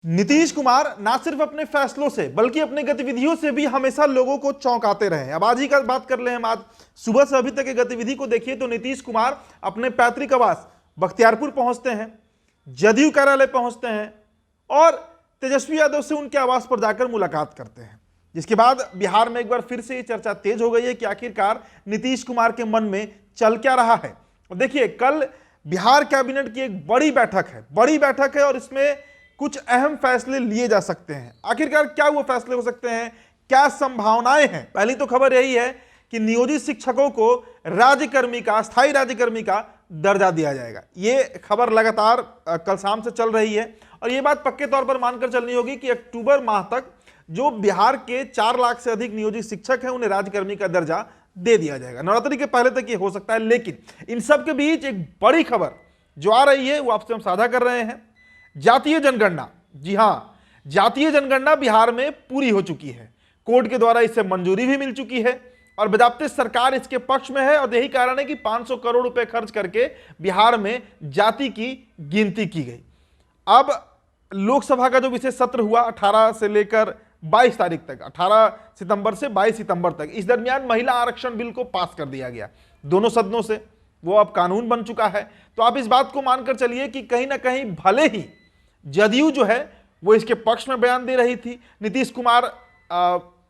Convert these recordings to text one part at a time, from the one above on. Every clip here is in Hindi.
नीतीश कुमार ना सिर्फ अपने फैसलों से बल्कि अपने गतिविधियों से भी हमेशा लोगों को चौंकाते रहे हैं। अब आज ही का बात कर ले, हम आज सुबह से अभी तक की गतिविधि को देखिए तो नीतीश कुमार अपने पैतृक आवास बख्तियारपुर पहुंचते हैं, जदयू कार्यालय पहुंचते हैं और तेजस्वी यादव से उनके आवास पर जाकर मुलाकात करते हैं। जिसके बाद बिहार में एक बार फिर से ये चर्चा तेज हो गई है कि आखिरकार नीतीश कुमार के मन में चल क्या रहा है। और देखिए, कल बिहार कैबिनेट की एक बड़ी बैठक है और इसमें कुछ अहम फैसले लिए जा सकते हैं। आखिरकार क्या वो फैसले हो सकते हैं, क्या संभावनाएं हैं? पहली तो खबर यही है कि नियोजित शिक्षकों को राज्यकर्मी का, स्थायी राज्यकर्मी का दर्जा दिया जाएगा। ये खबर लगातार कल शाम से चल रही है और ये बात पक्के तौर पर मानकर चलनी होगी कि अक्टूबर माह तक जो बिहार के 4 लाख से अधिक नियोजित शिक्षक हैं उन्हें राज्यकर्मी का दर्जा दे दिया जाएगा। नवरात्रि के पहले तक ये हो सकता है। लेकिन इन सब के बीच एक बड़ी खबर जो आ रही है वो आपसे हम साझा कर रहे हैं। जातीय जनगणना, जी हां, जातीय जनगणना बिहार में पूरी हो चुकी है। कोर्ट के द्वारा इसे मंजूरी भी मिल चुकी है और बजाते सरकार इसके पक्ष में है और यही कारण है कि 500 करोड़ रुपए खर्च करके बिहार में जाति की गिनती की गई। अब लोकसभा का जो विशेष सत्र हुआ 18 से लेकर 22 तारीख तक, 18 सितंबर से 22 सितंबर तक, इस दरमियान महिला आरक्षण बिल को पास कर दिया गया दोनों सदनों से। वो अब कानून बन चुका है। तो आप इस बात को मानकर चलिए कि कहीं ना कहीं भले ही जदयू जो है वो इसके पक्ष में बयान दे रही थी, नीतीश कुमार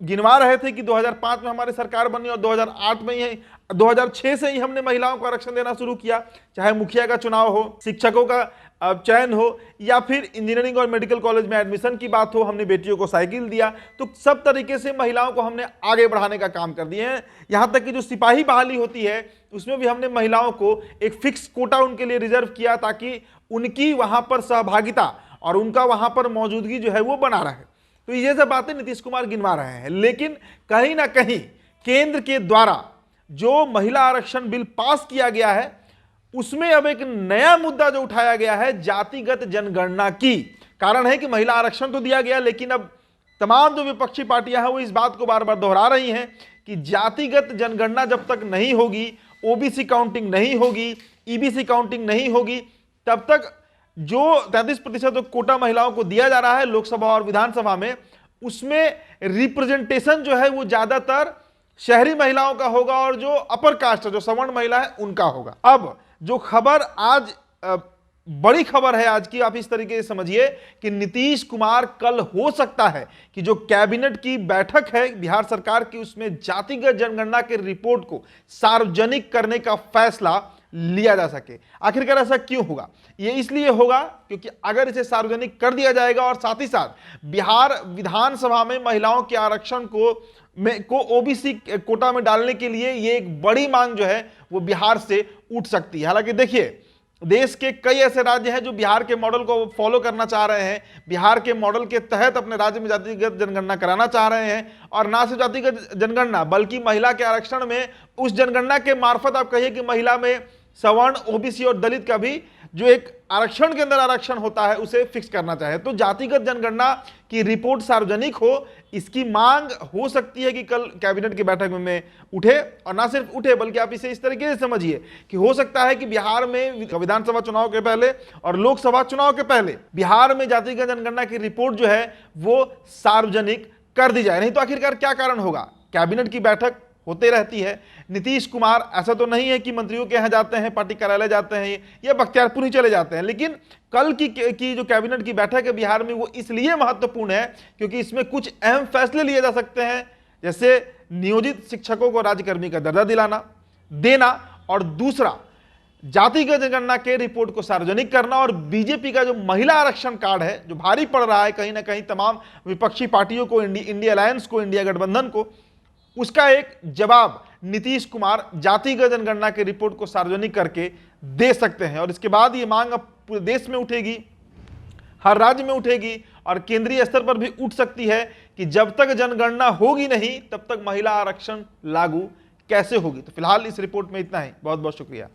गिनवा रहे थे कि 2005 में हमारी सरकार बनी और 2008 में ही 2006 से ही हमने महिलाओं को आरक्षण देना शुरू किया, चाहे मुखिया का चुनाव हो, शिक्षकों का चयन हो या फिर इंजीनियरिंग और मेडिकल कॉलेज में एडमिशन की बात हो, हमने बेटियों को साइकिल दिया। तो सब तरीके से महिलाओं को हमने आगे बढ़ाने का काम कर दिए हैं। यहाँ तक कि जो सिपाही बहाली होती है उसमें भी हमने महिलाओं को एक फिक्स कोटा उनके लिए रिजर्व किया ताकि उनकी वहां पर सहभागिता और उनका वहां पर मौजूदगी जो है वो बना रहे। तो ये सब बातें नीतीश कुमार गिनवा रहे हैं। लेकिन कहीं ना कहीं केंद्र के द्वारा जो महिला आरक्षण बिल पास किया गया है उसमें अब एक नया मुद्दा जो उठाया गया है जातिगत जनगणना की। कारण है कि महिला आरक्षण तो दिया गया, लेकिन अब तमाम जो विपक्षी पार्टियां हैं वो इस बात को बार बार दोहरा रही हैं कि जातिगत जनगणना जब तक नहीं होगी, ओबीसी काउंटिंग नहीं होगी, ईबीसी काउंटिंग नहीं होगी, तब तक जो 33% कोटा महिलाओं को दिया जा रहा है लोकसभा और विधानसभा में, उसमें रिप्रेजेंटेशन जो है वो ज्यादातर शहरी महिलाओं का होगा और जो अपर कास्ट जो सवर्ण महिला है उनका होगा। अब जो खबर आज बड़ी खबर है आज की, आप इस तरीके से समझिए कि नीतीश कुमार कल हो सकता है कि जो कैबिनेट की बैठक है बिहार सरकार की उसमें जातिगत जनगणना के रिपोर्ट को सार्वजनिक करने का फैसला लिया जा सके। आखिरकार ऐसा क्यों होगा? ये इसलिए होगा क्योंकि अगर इसे सार्वजनिक कर दिया जाएगा और साथ ही साथ बिहार विधानसभा में महिलाओं के आरक्षण को ओबीसी कोटा में डालने के लिए ये एक बड़ी मांग जो है वो बिहार से उठ सकती है। हालांकि देखिए, देश के कई ऐसे राज्य हैं जो बिहार के मॉडल को फॉलो करना चाह रहे हैं, बिहार के मॉडल के तहत अपने राज्य में जातिगत जनगणना कराना चाह रहे हैं और ना सिर्फ जातिगत जनगणना बल्कि महिला के आरक्षण में उस जनगणना के मार्फत आप कहिए कि महिला में सवर्ण, ओबीसी और दलित का भी जो एक आरक्षण के अंदर आरक्षण होता है उसे फिक्स करना चाहे। तो जातिगत जनगणना की रिपोर्ट सार्वजनिक हो, इसकी मांग हो सकती है कि कल कैबिनेट की बैठक में उठे। और ना सिर्फ उठे बल्कि आप इसे इस तरीके से समझिए कि हो सकता है कि बिहार में विधानसभा चुनाव के पहले और लोकसभा चुनाव के पहले बिहार में जातिगत जनगणना की रिपोर्ट जो है वो सार्वजनिक कर दी जाए। नहीं तो आखिरकार क्या कारण होगा? कैबिनेट की बैठक होते रहती है, नीतीश कुमार ऐसा तो नहीं है कि मंत्रियों के यहाँ जाते हैं, पार्टी कार्यालय जाते हैं या बख्तियारपुर ही चले जाते हैं। लेकिन कल की जो कैबिनेट की बैठक है बिहार में वो इसलिए महत्वपूर्ण है क्योंकि इसमें कुछ अहम फैसले लिए जा सकते हैं, जैसे नियोजित शिक्षकों को राज्यकर्मी का दर्जा देना और दूसरा जातिगत जनगणना के रिपोर्ट को सार्वजनिक करना और बीजेपी का जो महिला आरक्षण कार्ड है जो भारी पड़ रहा है कहीं ना कहीं तमाम विपक्षी पार्टियों को, इंडिया अलायंस को, इंडिया गठबंधन को, उसका एक जवाब नीतीश कुमार जातिगत जनगणना के रिपोर्ट को सार्वजनिक करके दे सकते हैं। और इसके बाद ये मांग अब पूरे देश में उठेगी, हर राज्य में उठेगी और केंद्रीय स्तर पर भी उठ सकती है कि जब तक जनगणना होगी नहीं तब तक महिला आरक्षण लागू कैसे होगी। तो फिलहाल इस रिपोर्ट में इतना ही। बहुत बहुत शुक्रिया।